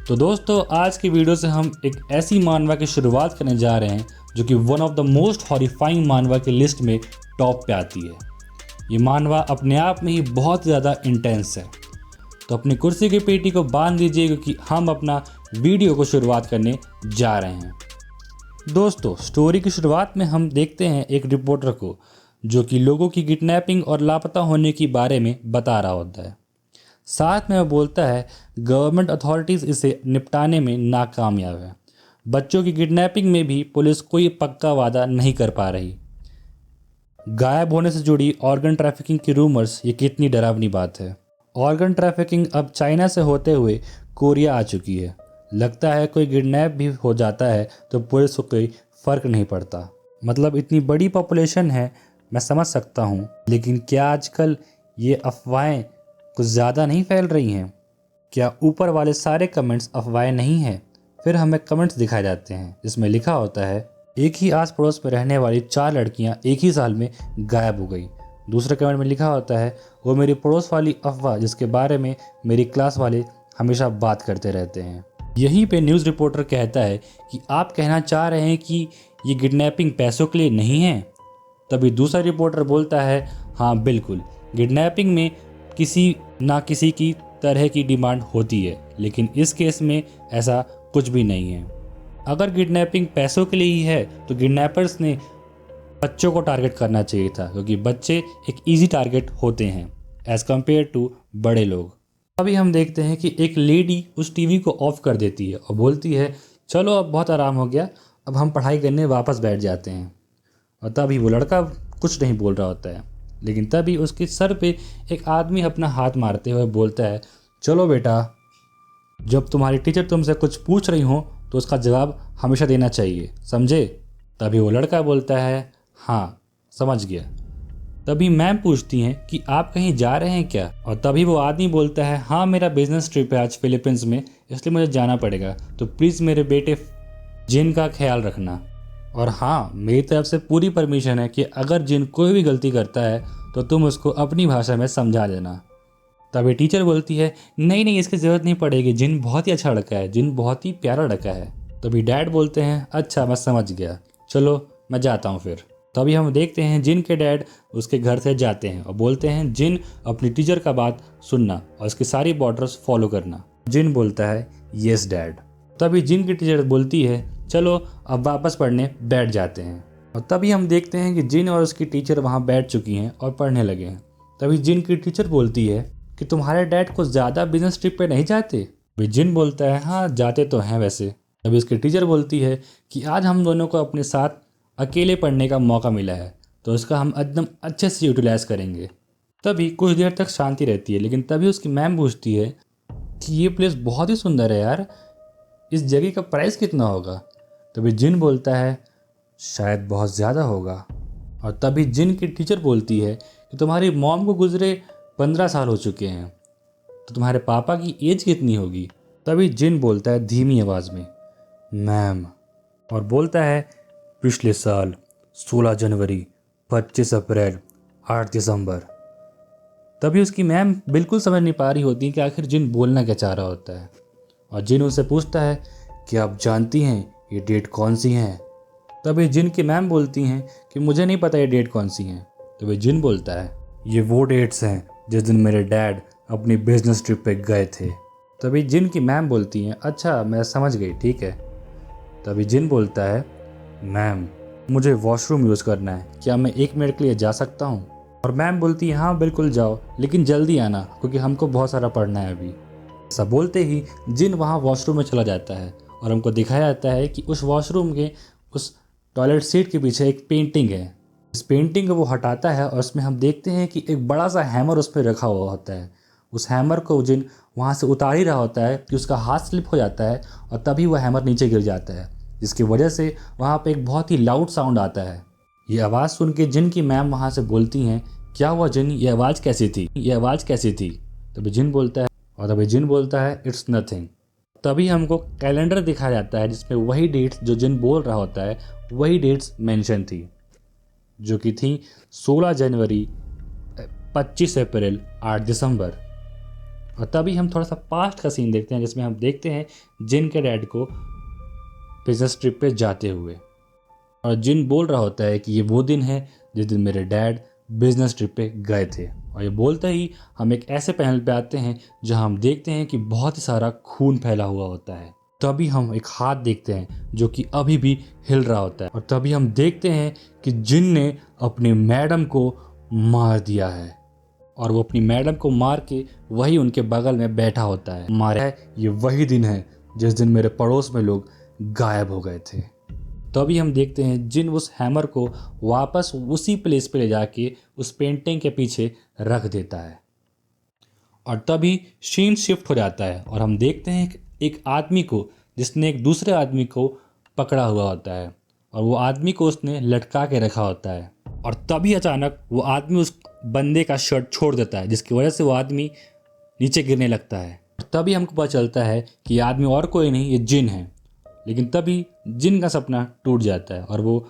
तो दोस्तों आज की वीडियो से हम एक ऐसी मानवा की शुरुआत करने जा रहे हैं जो कि one of the most horrifying मानवा की लिस्ट में टॉप पे आती है। ये मानवा अपने आप में ही बहुत ज़्यादा इंटेंस है। तो अपनी कुर्सी की पेटी को बांध दीजिए क्योंकि हम अपना वीडियो को शुरुआत करने जा रहे हैं। दोस्तों स्टोरी की शुरुआत में हम देखते हैं एक रिपोर्टर को जो कि लोगों की किडनैपिंग और लापता होने के बारे में बता रहा होता है। साथ में वो बोलता है गवर्नमेंट अथॉरिटीज़ इसे निपटाने में नाकामयाब है। बच्चों की किडनैपिंग में भी पुलिस कोई पक्का वादा नहीं कर पा रही। गायब होने से जुड़ी ऑर्गन ट्रैफिकिंग की रूमर्स, ये कितनी डरावनी बात है। ऑर्गन ट्रैफिकिंग अब चाइना से होते हुए कोरिया आ चुकी है। लगता है कोई किडनैप भी हो जाता है तो पुलिस को कोई फ़र्क नहीं पड़ता। मतलब इतनी बड़ी पॉपुलेशन है, मैं समझ सकता हूँ, लेकिन क्या आजकल ये अफवाहें कुछ ज़्यादा नहीं फैल रही हैं? क्या ऊपर वाले सारे कमेंट्स अफवाहें नहीं हैं? फिर हमें कमेंट्स दिखाए जाते हैं जिसमें लिखा होता है एक ही आस पड़ोस में रहने वाली 4 लड़कियां एक ही साल में गायब हो गई। दूसरे कमेंट में लिखा होता है वो मेरी पड़ोस वाली अफवाह जिसके बारे में मेरी क्लास वाले हमेशा बात करते रहते हैं। यहीं पे न्यूज़ रिपोर्टर कहता है कि आप कहना चाह रहे हैं कि ये किडनैपिंग पैसों के लिए नहीं है। तभी दूसरा रिपोर्टर बोलता है हाँ बिल्कुल, किडनैपिंग में किसी ना किसी की तरह की डिमांड होती है, लेकिन इस केस में ऐसा कुछ भी नहीं है। अगर किडनैपिंग पैसों के लिए ही है तो किडनैपर्स ने बच्चों को टारगेट करना चाहिए था, क्योंकि बच्चे एक इजी टारगेट होते हैं एज़ कम्पेयर टू बड़े लोग। अभी हम देखते हैं कि एक लेडी उस टीवी को ऑफ कर देती है और बोलती है चलो अब बहुत आराम हो गया, अब हम पढ़ाई करने वापस बैठ जाते हैं। और तभी वो लड़का कुछ नहीं बोल रहा होता है, लेकिन तभी उसके सर पे एक आदमी अपना हाथ मारते हुए बोलता है चलो बेटा, जब तुम्हारी टीचर तुमसे कुछ पूछ रही हो तो उसका जवाब हमेशा देना चाहिए, समझे? तभी वो लड़का बोलता है हाँ समझ गया। तभी मैम पूछती हैं कि आप कहीं जा रहे हैं क्या? और तभी वो आदमी बोलता है हाँ मेरा बिजनेस ट्रिप है आज फिलीपींस में, इसलिए मुझे जाना पड़ेगा, तो प्लीज़ मेरे बेटे जिन का ख्याल रखना। और हाँ मेरी तरफ से पूरी परमिशन है कि अगर जिन कोई भी गलती करता है तो तुम उसको अपनी भाषा में समझा देना। तभी टीचर बोलती है नहीं नहीं इसकी ज़रूरत नहीं पड़ेगी, जिन बहुत ही अच्छा लड़का है, जिन बहुत ही प्यारा लड़का है। तभी डैड बोलते हैं अच्छा मैं समझ गया, चलो मैं जाता हूँ फिर। तभी हम देखते हैं जिन के डैड उसके घर से जाते हैं और बोलते हैं जिन अपनी टीचर का बात सुनना और उसकी सारी बॉर्डर्स फॉलो करना। जिन बोलता है येस डैड। तभी जिन की टीचर बोलती है चलो अब वापस पढ़ने बैठ जाते हैं। और तभी हम देखते हैं कि जिन और उसकी टीचर वहाँ बैठ चुकी हैं और पढ़ने लगे हैं। तभी जिन की टीचर बोलती है कि तुम्हारे डैड कुछ ज़्यादा बिजनेस ट्रिप पे नहीं जाते? भाई जिन बोलता है हाँ जाते तो हैं वैसे। तभी उसकी टीचर बोलती है कि आज हम दोनों को अपने साथ अकेले पढ़ने का मौका मिला है तो उसका हम एकदम अच्छे से यूटिलाइज करेंगे। तभी कुछ देर तक शांति रहती है, लेकिन तभी उसकी मैम पूछती है कि ये प्लेस बहुत ही सुंदर है यार, इस जगह का प्राइस कितना होगा? तभी जिन बोलता है शायद बहुत ज़्यादा होगा। और तभी जिन की टीचर बोलती है कि तुम्हारी मॉम को गुजरे 15 साल हो चुके हैं, तो तुम्हारे पापा की एज कितनी होगी? तभी जिन बोलता है धीमी आवाज़ में मैम, और बोलता है पिछले साल 16 जनवरी, 25 अप्रैल, 8 दिसंबर। तभी उसकी मैम बिल्कुल समझ नहीं पा रही होती कि आखिर जिन बोलना क्या चाह रहा होता है। और जिन उनसे पूछता है कि आप जानती हैं ये डेट कौन सी हैं? तभी जिन की मैम बोलती हैं कि मुझे नहीं पता ये डेट कौन सी हैं। तभी जिन बोलता है ये वो डेट्स हैं जिस दिन मेरे डैड अपनी बिजनेस ट्रिप पे गए थे। तभी जिन की मैम बोलती हैं अच्छा मैं समझ गई, ठीक है। तभी जिन बोलता है मैम मुझे वॉशरूम यूज़ करना है, क्या मैं 1 मिनट के लिए जा सकता हूँ? और मैम बोलती है हाँ बिल्कुल जाओ, लेकिन जल्दी आना क्योंकि हमको बहुत सारा पढ़ना है अभी। ऐसा बोलते ही जिन वहाँ वॉशरूम में चला जाता है और हमको दिखाया जाता है कि उस वॉशरूम के उस टॉयलेट सीट के पीछे एक पेंटिंग है। इस पेंटिंग को वो हटाता है और उसमें हम देखते हैं कि एक बड़ा सा हैमर उस पर रखा हुआ होता है। उस हैमर को जिन वहाँ से उतार ही रहा होता है कि उसका हाथ स्लिप हो जाता है और तभी वह हैमर नीचे गिर जाता है, जिसकी वजह से वहाँ पे एक बहुत ही लाउड साउंड आता है। ये आवाज़ सुन के जिन की मैम वहाँ से बोलती हैं क्या हुआ जिन, ये आवाज़ कैसी थी, ये आवाज़ कैसी थी? तभी जिन बोलता है इट्स नथिंग। तभी हमको कैलेंडर दिखाया जाता है जिसमें वही डेट्स जो जिन बोल रहा होता है वही डेट्स मेंशन थी, जो कि थी 16 जनवरी, 25 अप्रैल, 8 दिसंबर। और तभी हम थोड़ा सा पास्ट का सीन देखते हैं जिसमें हम देखते हैं जिन के डैड को बिजनेस ट्रिप पे जाते हुए, और जिन बोल रहा होता है कि ये वो दिन है जिस दिन मेरे डैड बिजनेस ट्रिप पे गए थे। और ये बोलते ही हम एक ऐसे पैनल पे आते हैं जहां हम देखते हैं कि बहुत ही सारा खून फैला हुआ होता है। तभी हम एक हाथ देखते हैं जो कि अभी भी हिल रहा होता है, और तभी हम देखते हैं कि जिन ने अपनी मैडम को मार दिया है, और वो अपनी मैडम को मार के वही उनके बगल में बैठा होता है। मारा है, ये वही दिन है जिस दिन मेरे पड़ोस में लोग गायब हो गए थे। तभी हम देखते हैं जिन उस हैमर को वापस उसी प्लेस पे ले जाके उस पेंटिंग के पीछे रख देता है, और तभी सीन शिफ्ट हो जाता है और हम देखते हैं एक आदमी को जिसने एक दूसरे आदमी को पकड़ा हुआ होता है, और वो आदमी को उसने लटका के रखा होता है। और तभी अचानक वो आदमी उस बंदे का शर्ट छोड़ देता है, जिसकी वजह से वो आदमी नीचे गिरने लगता है। तभी हमको पता चलता है कि ये आदमी और कोई नहीं, ये जिन है। लेकिन तभी जिन का सपना टूट जाता है और वो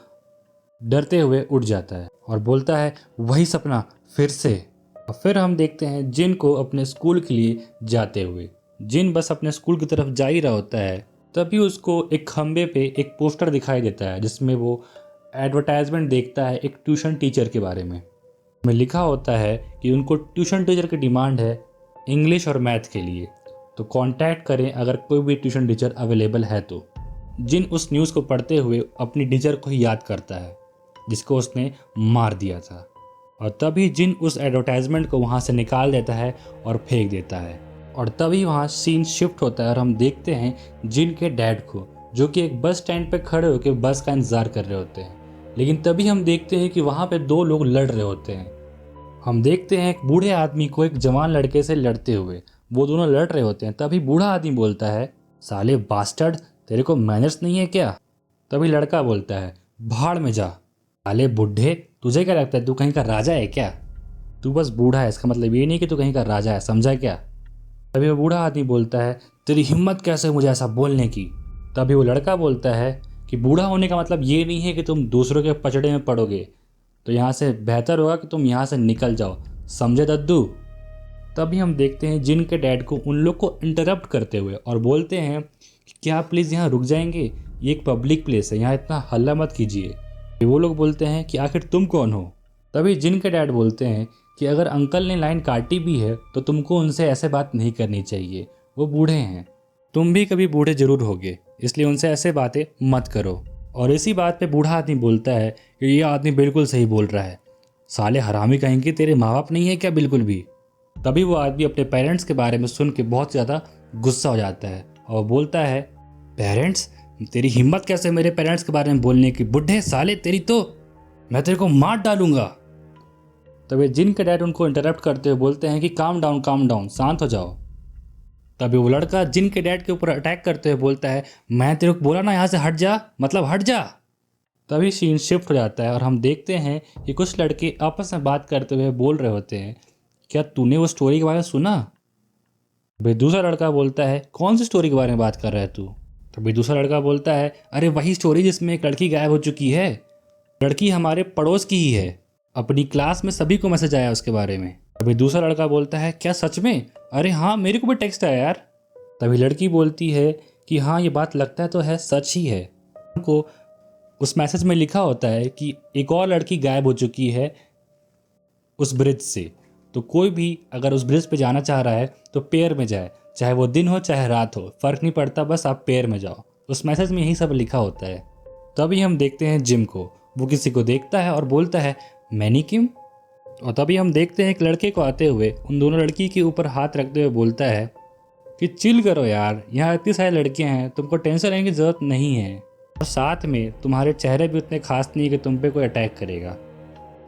डरते हुए उठ जाता है और बोलता है वही सपना फिर से। और फिर हम देखते हैं जिन को अपने स्कूल के लिए जाते हुए। जिन बस अपने स्कूल की तरफ जा ही रहा होता है, तभी उसको एक खंबे पे एक पोस्टर दिखाई देता है जिसमें वो एडवर्टाइजमेंट देखता है एक ट्यूशन टीचर के बारे में लिखा होता है कि उनको ट्यूशन टीचर की डिमांड है इंग्लिश और मैथ के लिए, तो कांटेक्ट करें अगर कोई भी ट्यूशन टीचर अवेलेबल है तो। जिन उस न्यूज़ को पढ़ते हुए अपनी टीचर को ही याद करता है जिसको उसने मार दिया था, और तभी जिन उस एडवर्टाइजमेंट को वहाँ से निकाल देता है और फेंक देता है। और तभी वहाँ सीन शिफ्ट होता है और हम देखते हैं जिन के डैड को जो कि एक बस स्टैंड पे खड़े होकर बस का इंतज़ार कर रहे होते हैं। लेकिन तभी हम देखते हैं कि वहाँ पे दो लोग लड़ रहे होते हैं। हम देखते हैं एक बूढ़े आदमी को एक जवान लड़के से लड़ते हुए, वो दोनों लड़ रहे होते हैं। तभी बूढ़ा आदमी बोलता है साले बास्टर्ड, तेरे को मैनर्स नहीं है क्या? तभी लड़का बोलता है भाड़ में जा। साले बुढ़े, तुझे क्या लगता है तू कहीं का राजा है क्या? तू बस बूढ़ा है, इसका मतलब ये नहीं कि तू कहीं का राजा है, समझा क्या? तभी वो बूढ़ा आदमी बोलता है तेरी हिम्मत कैसे मुझे ऐसा बोलने की? तभी वो लड़का बोलता है कि बूढ़ा होने का मतलब ये नहीं है कि तुम दूसरों के पचड़े में पड़ोगे, तो यहाँ से बेहतर होगा कि तुम यहाँ से निकल जाओ, समझे दद्दू? तभी हम देखते हैं जिन के डैड को उन लोग को इंटरप्ट करते हुए और बोलते हैं कि क्या आप प्लीज़ यहाँ रुक जाएंगे, ये एक पब्लिक प्लेस है, यहाँ इतना हल्ला मत कीजिए। वो लोग बोलते हैं कि आखिर तुम कौन हो? तभी जिन के डैड बोलते हैं कि अगर अंकल ने लाइन काटी भी है तो तुमको उनसे ऐसे बात नहीं करनी चाहिए, वो बूढ़े हैं, तुम भी कभी बूढ़े जरूर होगे, इसलिए उनसे ऐसे बातें मत करो। और इसी बात पे बूढ़ा आदमी बोलता है कि ये आदमी बिल्कुल सही बोल रहा है, साले हरामी कहेंगे, तेरे माँ बाप नहीं है क्या बिल्कुल भी? तभी वो आदमी अपने पेरेंट्स के बारे में सुन के बहुत ज़्यादा गुस्सा हो जाता है और बोलता है पेरेंट्स, तेरी हिम्मत कैसे मेरे पेरेंट्स के बारे में बोलने की? बुढ़े साले, तेरी तो मैं तेरे को मार डालूंगा। तभी जिन के डैड उनको इंटरप्ट करते हुए बोलते हैं कि काम डाउन, शांत हो जाओ। तभी वो लड़का जिन के डैड के ऊपर अटैक करते हुए बोलता है मैं तेरे को बोला ना यहाँ से हट जा, मतलब हट जा। तभी सीन शिफ्ट हो जाता है और हम देखते हैं कि कुछ लड़के आपस में बात करते हुए बोल रहे होते हैं क्या तूने वो स्टोरी के बारे में सुना? भाई दूसरा लड़का बोलता है कौन सी स्टोरी के बारे में बात कर रहा है तू? तभी दूसरा लड़का बोलता है अरे वही स्टोरी जिसमें एक लड़की गायब हो चुकी है, लड़की हमारे पड़ोस की ही है, अपनी क्लास में सभी को मैसेज आया उसके बारे में। तभी दूसरा लड़का बोलता है क्या सच में? अरे हाँ, मेरे को भी टेक्स्ट आया यार। तभी लड़की बोलती है कि हाँ ये बात लगता है तो है, सच ही है। उनको उस मैसेज में लिखा होता है कि एक और लड़की गायब हो चुकी है उस ब्रिज से, तो कोई भी अगर उस ब्रिज पे जाना चाह रहा है तो पेयर में जाए, चाहे वो दिन हो चाहे रात हो, फ़र्क नहीं पड़ता, बस आप पेयर में जाओ। उस मैसेज में यही सब लिखा होता है। तभी हम देखते हैं जिम को, वो किसी को देखता है और बोलता है मैनी किम। और तभी हम देखते हैं एक लड़के को आते हुए उन दोनों लड़की के ऊपर हाथ रखते हुए बोलता है कि चिल करो यार, यहाँ इतनी सारी लड़कियाँ हैं, तुमको टेंशन लेने की ज़रूरत नहीं है, और साथ में तुम्हारे चेहरे भी उतने खास नहीं है कि तुम पे कोई अटैक करेगा।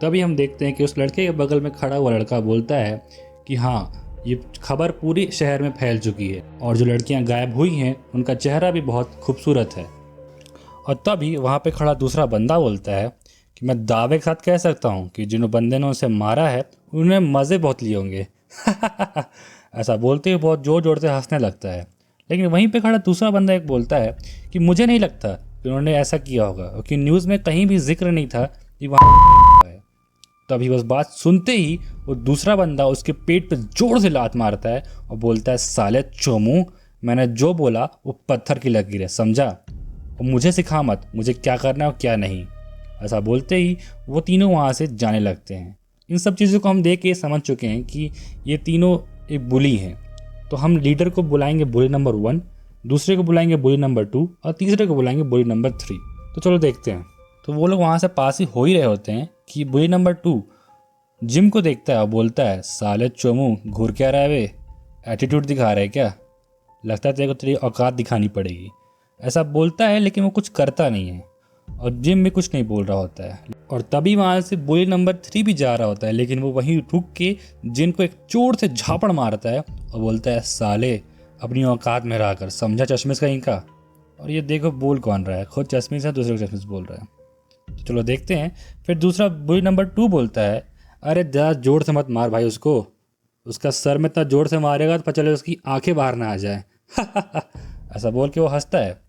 तभी हम देखते हैं कि उस लड़के के बगल में खड़ा हुआ लड़का बोलता है कि हाँ ये खबर पूरी शहर में फैल चुकी है और जो लड़कियां गायब हुई हैं उनका चेहरा भी बहुत खूबसूरत है। और तभी वहाँ पे खड़ा दूसरा बंदा बोलता है कि मैं दावे के साथ कह सकता हूँ कि जिन बंदे ने उसे मारा है उन्हें मज़े बहुत लिए होंगे। ऐसा बोलते हुए बहुत जोर जोर से हंसने लगता है। लेकिन वहीं पे खड़ा दूसरा बंदा एक बोलता है कि मुझे नहीं लगता कि उन्होंने ऐसा किया होगा, क्योंकि न्यूज़ में कहीं भी जिक्र नहीं था कि वहाँ है। तभी बस बात सुनते ही वो दूसरा बंदा उसके पेट पे जोर से लात मारता है और बोलता है, साले चोमू, मैंने जो बोला वो पत्थर की लकीर है, समझा? और मुझे सिखा मत मुझे क्या करना है और क्या नहीं। ऐसा बोलते ही वो तीनों वहाँ से जाने लगते हैं। इन सब चीज़ों को हम देख के समझ चुके हैं कि ये तीनों एक बुली हैं। तो हम लीडर को बुलाएंगे बुली नंबर 1, दूसरे को बुलाएंगे बुली नंबर 2 और तीसरे को बुलाएंगे बुली नंबर 3। तो चलो देखते हैं। तो वो लोग वहाँ से पास ही हो ही रहे होते हैं कि बुली नंबर 2 जिम को देखता है और बोलता है, साले चोमू, घूर क्या रहा है वे, एटीट्यूड दिखा रहे क्या? लगता है तेरे को तेरी औकात दिखानी पड़ेगी। ऐसा बोलता है लेकिन वो कुछ करता नहीं है और जिम भी कुछ नहीं बोल रहा होता है। और तभी वहाँ से बुली नंबर 3 भी जा रहा होता है, लेकिन वो वहीं रुक के जिन को एक चोट से झापड़ मारता है और बोलता है, साले अपनी औकात में रह कर, समझा चश्मिश कहीं का? और ये देखो बोल कौन रहा है, खुद चश्मिश है, दूसरे को चश्मिश बोल रहा है। तो चलो देखते हैं। फिर दूसरा बुली नंबर 2 बोलता है, अरे ज़्यादा जोर से मत मार भाई उसको, उसका सर में इतना जोर से मारेगा तो पता चले उसकी आंखें बाहर ना आ जाए। ऐसा बोल के वो हंसता है।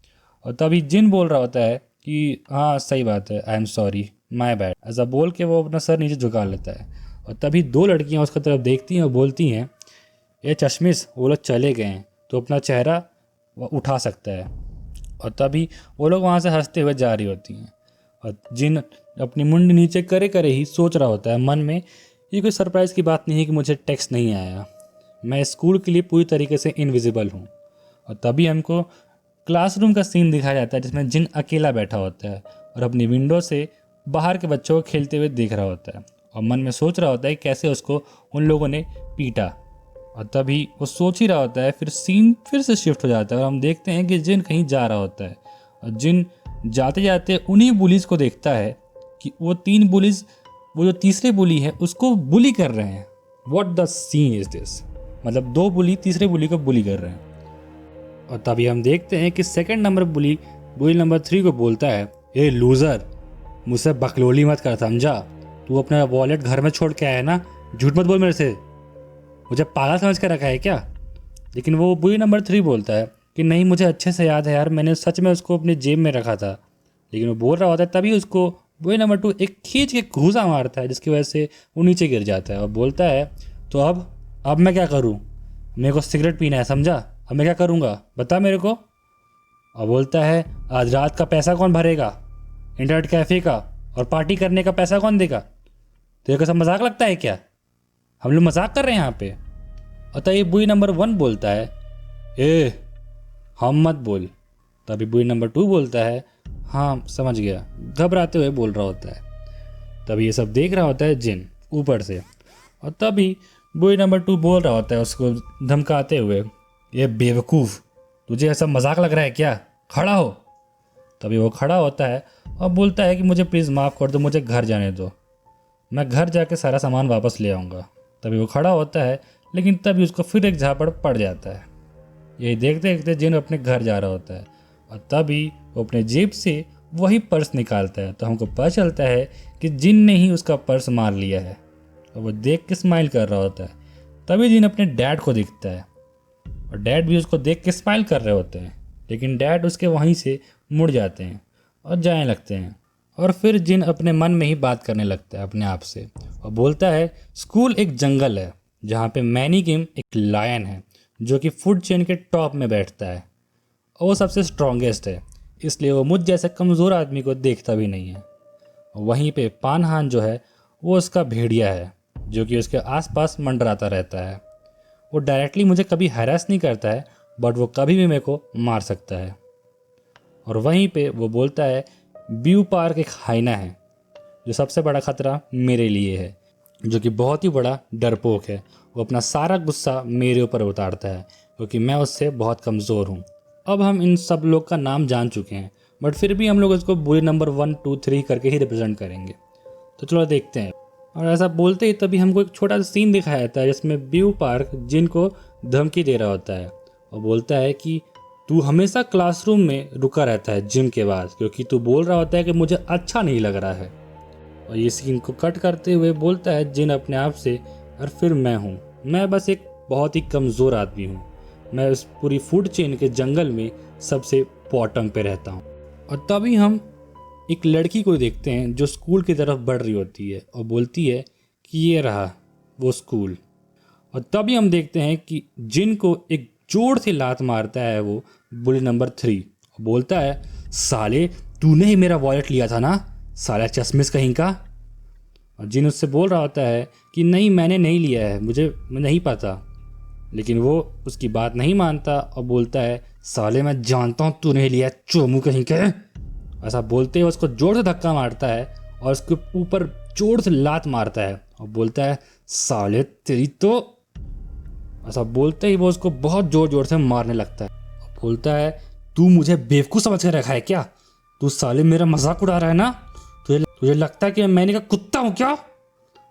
और तभी जिन बोल रहा होता है कि हाँ सही बात है, I am sorry, my bad. ऐसा बोल के वो अपना सर नीचे झुका लेता है। और तभी 2 लड़कियां उसकी तरफ देखती हैं और बोलती हैं, ये चश्मिश, वो लोग चले गए हैं तो अपना चेहरा वो उठा सकता है। और तभी वो लोग वहाँ से हंसते हुए जा रही होती हैं। और जिन अपनी मुंड नीचे करे करे ही सोच रहा होता है मन में, ये कोई सरप्राइज़ की बात नहीं है कि मुझे टेक्स्ट नहीं आया, मैं स्कूल के लिए पूरी तरीके से इनविजिबल हूँ। और तभी हमको क्लासरूम का सीन दिखाया जाता है जिसमें जिन अकेला बैठा होता है और अपनी विंडो से बाहर के बच्चों को खेलते हुए देख रहा होता है और मन में सोच रहा होता है कैसे उसको उन लोगों ने पीटा। और तभी वो सोच ही रहा होता है, फिर सीन फिर से शिफ्ट हो जाता है और हम देखते हैं कि जिन कहीं जा रहा होता है और जिन जाते जाते उन्हीं बुलीज को देखता है कि वो 3 बुलीज, वो जो तीसरे बुली है उसको बुली कर रहे हैं। What the scene is this, मतलब 2 बुली तीसरे बुली को बुली कर रहे हैं। और तभी हम देखते हैं कि सेकंड नंबर बुली बुली नंबर 3 को बोलता है, ए लूज़र, मुझसे बकलोली मत कर, समझा? तू अपना वॉलेट घर में छोड़ के आया ना, झूठ मत बोल मेरे से, मुझे पागल समझ कर रखा है क्या? लेकिन वो बुली नंबर 3 बोलता है कि नहीं, मुझे अच्छे से याद है यार, मैंने सच में उसको अपनी जेब में रखा था। लेकिन वो बोल रहा होता है, तभी उसको बुली नंबर 2 एक खींच के घूसा मारता है जिसकी वजह से वो नीचे गिर जाता है और बोलता है, तो अब मैं क्या करूँ? मेरे को सिगरेट पीना है, समझा? अब मैं क्या करूँगा बता मेरे को? और बोलता है, आज रात का पैसा कौन भरेगा, इंटरनेट कैफ़े का और पार्टी करने का पैसा कौन देगा? तेरे को सब मजाक लगता है क्या? हम लोग मजाक कर रहे हैं यहाँ पे। और तभी बुली नंबर 1 बोलता है, ए हम मत बोल। तभी बुली नंबर 2 बोलता है, हाँ समझ गया, घबराते हुए बोल रहा होता है। तभी ये सब देख रहा होता है जिन ऊपर से। और तभी बुली नंबर 2 बोल रहा होता है उसको धमकाते हुए, ये बेवकूफ़, तुझे ऐसा मजाक लग रहा है क्या, खड़ा हो। तभी वो खड़ा होता है और बोलता है कि मुझे प्लीज़ माफ़ कर दो, मुझे घर जाने दो, मैं घर जाके सारा सामान वापस ले आऊँगा। तभी वो खड़ा होता है, लेकिन तभी उसको फिर एक झापड़ पड़ जाता है। यही देखते देखते जिन अपने घर जा रहा होता है और तभी वो अपने जेब से वही पर्स निकालता है। तो हमको पता चलता है कि जिन ने ही उसका पर्स मार लिया है और वो देख के स्माइल कर रहा होता है। तभी जिन अपने डैड को दिखता है और डैड भी उसको देख के स्माइल कर रहे होते हैं, लेकिन डैड उसके वहीं से मुड़ जाते हैं और जाने लगते हैं। और फिर जिन अपने मन में ही बात करने लगता है अपने आप से और बोलता है, स्कूल एक जंगल है जहाँ पे मैनी किम एक लायन है जो कि फूड चेन के टॉप में बैठता है और वो सबसे स्ट्रॉन्गेस्ट है, इसलिए वो मुझ जैसे कमज़ोर आदमी को देखता भी नहीं है। वहीं पे पानहान जो है वो उसका भेड़िया है जो कि उसके आसपास मंडराता रहता है। वो डायरेक्टली मुझे कभी हैरेस नहीं करता है, बट वो कभी भी मेरे को मार सकता है। और वहीं पे वो बोलता है, ब्यू पार्क एक हाइना है जो सबसे बड़ा ख़तरा मेरे लिए है, जो कि बहुत ही बड़ा डरपोक है। वो अपना सारा गुस्सा मेरे ऊपर उतारता है क्योंकि मैं उससे बहुत कमज़ोर हूँ। अब हम इन सब लोग का नाम जान चुके हैं, बट फिर भी हम लोग इसको बुली नंबर 1, 2, 3 करके ही रिप्रेजेंट करेंगे। तो चलो देखते हैं। और ऐसा बोलते ही तभी हमको एक छोटा सा सीन दिखाया जाता है जिसमें ब्यू पार्क जिन को धमकी दे रहा होता है और बोलता है कि तू हमेशा क्लासरूम में रुका रहता है जिम के बाद, क्योंकि तू बोल रहा होता है कि मुझे अच्छा नहीं लग रहा है। और ये सीन को कट करते हुए बोलता है जिन अपने आप से, और फिर मैं बस एक बहुत ही कमज़ोर आदमी हूँ, मैं उस पूरी फूड चेन के जंगल में सबसे बॉटम पे रहता हूँ। और तभी हम एक लड़की को देखते हैं जो स्कूल की तरफ बढ़ रही होती है और बोलती है कि ये रहा वो स्कूल। और तभी हम देखते हैं कि जिन को एक जोर से लात मारता है वो बुली नंबर 3 और बोलता है, साले तूने ही मेरा वॉलेट लिया था ना, साला चश्मिश कहीं का। और जिन उससे बोल रहा होता है कि नहीं मैंने नहीं लिया है, मुझे नहीं पता। लेकिन वो उसकी बात नहीं मानता और बोलता है, साले मैं जानता हूँ तूने लिया है, चोमू कहीं के। ऐसा बोलते हुए उसको जोर से धक्का मारता है और उसके ऊपर जोर से लात मारता है और बोलता है, साले तेरी तो। ऐसा बोलते ही वो उसको बहुत जोर जोर से मारने लगता है और बोलता है, तू मुझे बेवकूफ़ समझ कर रखा है क्या? तू साले मेरा मजाक उड़ा रहा है ना? तुझे लगता है कि मैंने का कुत्ता हूँ क्या?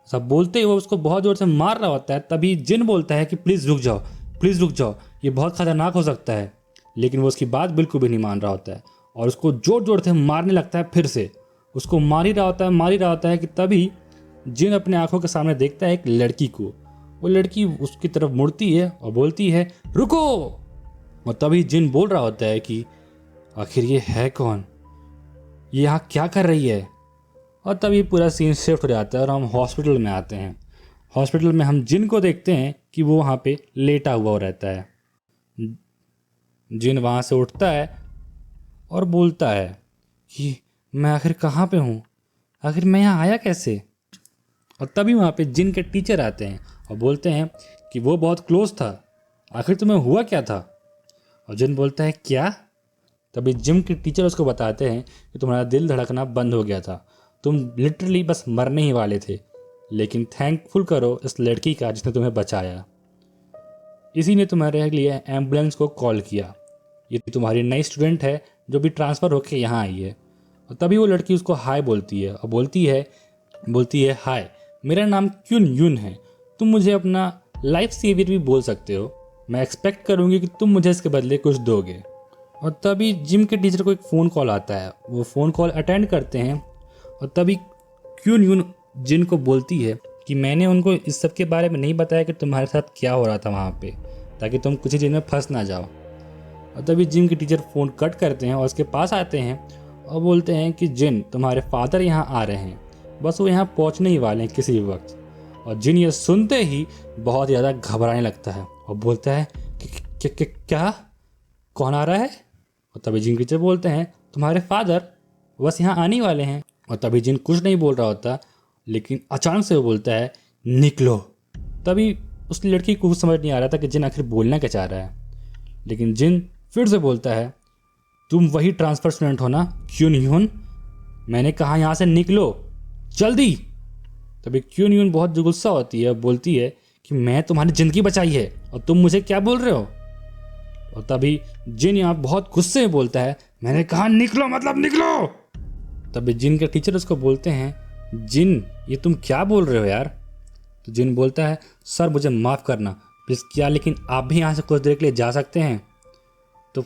ऐसा बोलते ही वो उसको बहुत जोर से मार रहा होता है। तभी जिन बोलता है कि प्लीज़ रुक जाओ, प्लीज़ रुक जाओ, ये बहुत खतरनाक हो सकता है। लेकिन वो उसकी बात बिल्कुल भी नहीं मान रहा होता है और उसको जोर जोर से मारने लगता है। फिर से उसको मार ही रहा होता है कि तभी जिन अपने आंखों के सामने देखता है एक लड़की को। वो लड़की उसकी तरफ मुड़ती है और बोलती है, रुको। और तभी जिन बोल रहा होता है कि आखिर ये है कौन, ये यहाँ क्या कर रही है। और तभी पूरा सीन शिफ्ट हो जाता है और हम हॉस्पिटल में आते हैं। हॉस्पिटल में हम जिन को देखते हैं कि वो वहाँ पे लेटा हुआ रहता है। जिन वहाँ से उठता है और बोलता है कि मैं आखिर कहाँ पे हूँ, आखिर मैं यहाँ आया कैसे। और तभी वहाँ पे जिन के टीचर आते हैं और बोलते हैं कि वो बहुत क्लोज था, आखिर तुम्हें हुआ क्या था। और जिन बोलता है क्या। तभी जिम के टीचर उसको बताते हैं कि तुम्हारा दिल धड़कना बंद हो गया था, तुम लिटरली बस मरने ही वाले थे, लेकिन थैंकफुल करो इस लड़की का जिसने तुम्हें बचाया, इसी ने तुम्हारे लिए एम्बुलेंस को कॉल किया। ये तुम्हारी नई स्टूडेंट है जो भी ट्रांसफ़र होकर यहाँ आई है। और तभी वो लड़की उसको हाय बोलती है और बोलती है हाय, मेरा नाम क्यून यून है, तुम मुझे अपना लाइफ सेवियर भी बोल सकते हो, मैं एक्सपेक्ट करूँगी कि तुम मुझे इसके बदले कुछ दोगे। और तभी जिम के टीचर को एक फ़ोन कॉल आता है, वो फ़ोन कॉल अटेंड करते हैं। और तभी क्यून यून जिन को बोलती है कि मैंने उनको इस सब के बारे में नहीं बताया कि तुम्हारे साथ क्या हो रहा था वहाँ पे, ताकि तुम कुछ ही दिन में फंस ना जाओ। और तभी जिम के टीचर फ़ोन कट करते हैं और उसके पास आते हैं और बोलते हैं कि जिन तुम्हारे फादर यहाँ आ रहे हैं, बस वो यहाँ पहुँचने ही वाले हैं किसी वक्त। और जिन ये सुनते ही बहुत ज़्यादा घबराने लगता है और बोलता है कि क्या, कौन आ रहा है। और तभी जिन के टीचर बोलते हैं तुम्हारे फादर बस यहाँ आने वाले हैं। और तभी जिन कुछ नहीं बोल रहा होता, लेकिन अचानक से वो बोलता है निकलो। तभी उस लड़की को समझ नहीं आ रहा था कि जिन आखिर बोलना क्या चाह रहा है, लेकिन जिन फिर से बोलता है तुम वही ट्रांसफ़र स्टूडेंट हो ना क्यून यून, मैंने कहा यहाँ से निकलो जल्दी। तभी क्यून यून बहुत गुस्सा होती है, बोलती है कि मैं तुम्हारी ज़िंदगी बचाई है और तुम मुझे क्या बोल रहे हो। और तभी जिन यहाँ बहुत गुस्से में बोलता है मैंने कहा निकलो मतलब निकलो। तभी जिन के टीचर उसको बोलते हैं जिन ये तुम क्या बोल रहे हो यार। तो जिन बोलता है सर मुझे माफ़ करना प्लीज़, क्या लेकिन आप भी यहाँ से कुछ देर के लिए जा सकते हैं। तो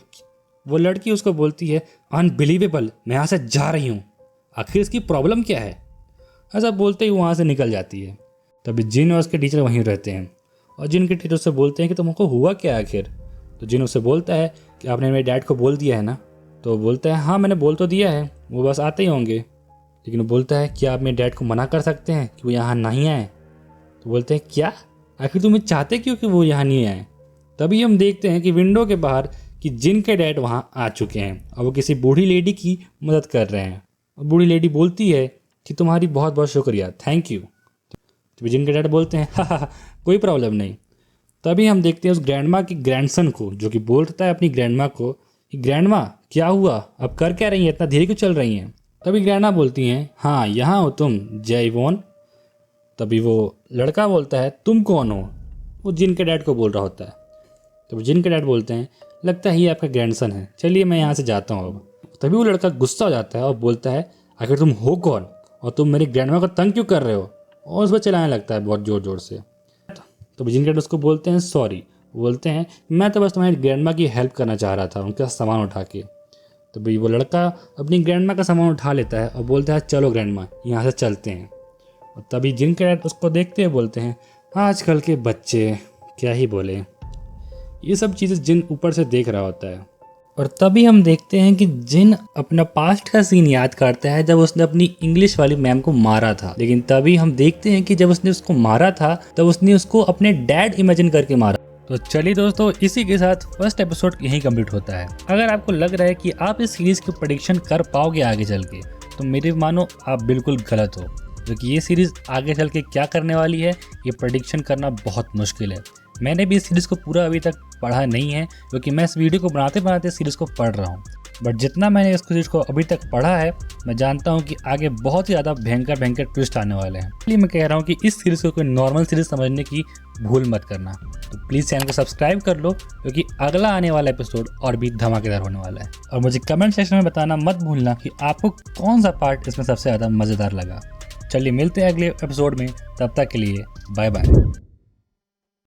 वो लड़की उसको बोलती है अनबिलीवेबल, मैं यहाँ से जा रही हूँ, आखिर इसकी प्रॉब्लम क्या है। ऐसा बोलते ही वहाँ से निकल जाती है। तभी जिन और उसके टीचर वहीं रहते हैं और जिन के टीचर उससे बोलते हैं कि तुमको हुआ क्या आखिर। तो जिन उससे बोलता है कि आपने मेरे डैड को बोल दिया है ना। तो वो बोलता है हाँ मैंने बोल तो दिया है, वो बस आते ही होंगे। लेकिन वो बोलता है कि आप मेरे डैड को मना कर सकते हैं कि वो यहाँ नहीं आए। तो बोलते हैं क्या, आखिर तुम्हें चाहते क्यों कि वो यहाँ नहीं आए। तभी हम देखते हैं कि विंडो के बाहर कि जिन के डैड वहाँ आ चुके हैं और वो किसी बूढ़ी लेडी की मदद कर रहे हैं। और बूढ़ी लेडी बोलती है कि तुम्हारी बहुत बहुत शुक्रिया, थैंक यू। तो जिन के डैड बोलते हैं हा कोई प्रॉब्लम नहीं। तभी हम देखते हैं उस ग्रैंडमा की ग्रैंडसन को जो कि बोलता है अपनी ग्रैंडमा को कि ग्रैंडमा क्या हुआ, अब कर क्या रही हैं, इतना धीरे क्यों चल रही हैं। तभी ग्रैंडमा बोलती हैं हाँ यहाँ हो तुम जय वोन। तभी वो लड़का बोलता है तुम कौन हो, वो जिन के डैड को बोल रहा होता है। तो जिन के डैड बोलते हैं लगता है ये आपका ग्रैंडसन है, चलिए मैं यहाँ से जाता हूँ अब। तभी वो लड़का गुस्सा हो जाता है और बोलता है आखिर तुम हो कौन और तुम मेरी ग्रैंडमा को तंग क्यों कर रहे हो, और उस पर चलाने लगता है बहुत ज़ोर ज़ोर से। तो जिन के डैड उसको बोलते हैं सॉरी, बोलते हैं मैं तो बस तुम्हारी ग्रैंडमा की हेल्प करना चाह रहा था उनका सामान उठा के। तो भाई वो लड़का अपनी ग्रैंडमा का सामान उठा लेता है और बोलता है चलो ग्रैंडमा यहाँ से चलते हैं। और तभी जिन के डैड उसको देखते हुए बोलते हैं आजकल के बच्चे क्या ही बोले। ये सब चीज़ें जिन ऊपर से देख रहा होता है और तभी हम देखते हैं कि जिन अपना पास्ट का सीन याद करता है जब उसने अपनी इंग्लिश वाली मैम को मारा था, लेकिन तभी हम देखते हैं कि जब उसने उसको मारा था तब उसने उसको अपने डैड इमेजिन करके मारा। तो चलिए दोस्तों, इसी के साथ फर्स्ट एपिसोड यहीं कंप्लीट होता है। अगर आपको लग रहा है कि आप इस सीरीज की प्रेडिक्शन कर पाओगे आगे चल के, तो मेरे मानो आप बिल्कुल गलत हो, क्योंकि ये सीरीज आगे चल के क्या करने वाली है ये प्रेडिक्शन करना बहुत मुश्किल है। मैंने भी इस सीरीज़ को पूरा अभी तक पढ़ा नहीं है, क्योंकि मैं इस वीडियो को बनाते बनाते सीरीज़ को पढ़ रहा हूँ। बट जितना मैंने इस सीरीज़ को अभी तक पढ़ा है, मैं जानता हूँ कि आगे बहुत ही ज़्यादा भयंकर भयंकर ट्विस्ट आने वाले हैं। इसलिए मैं कह रहा हूँ कि इस सीरीज़ को कोई नॉर्मल सीरीज़ समझने की भूल मत करना। तो प्लीज़ चैनल को सब्सक्राइब कर लो, क्योंकि अगला आने वाला एपिसोड और भी धमाकेदार होने वाला है। और मुझे कमेंट सेक्शन में बताना मत भूलना कि आपको कौन सा पार्ट इसमें सबसे ज़्यादा मज़ेदार लगा। चलिए मिलते हैं अगले एपिसोड में, तब तक के लिए बाय बाय।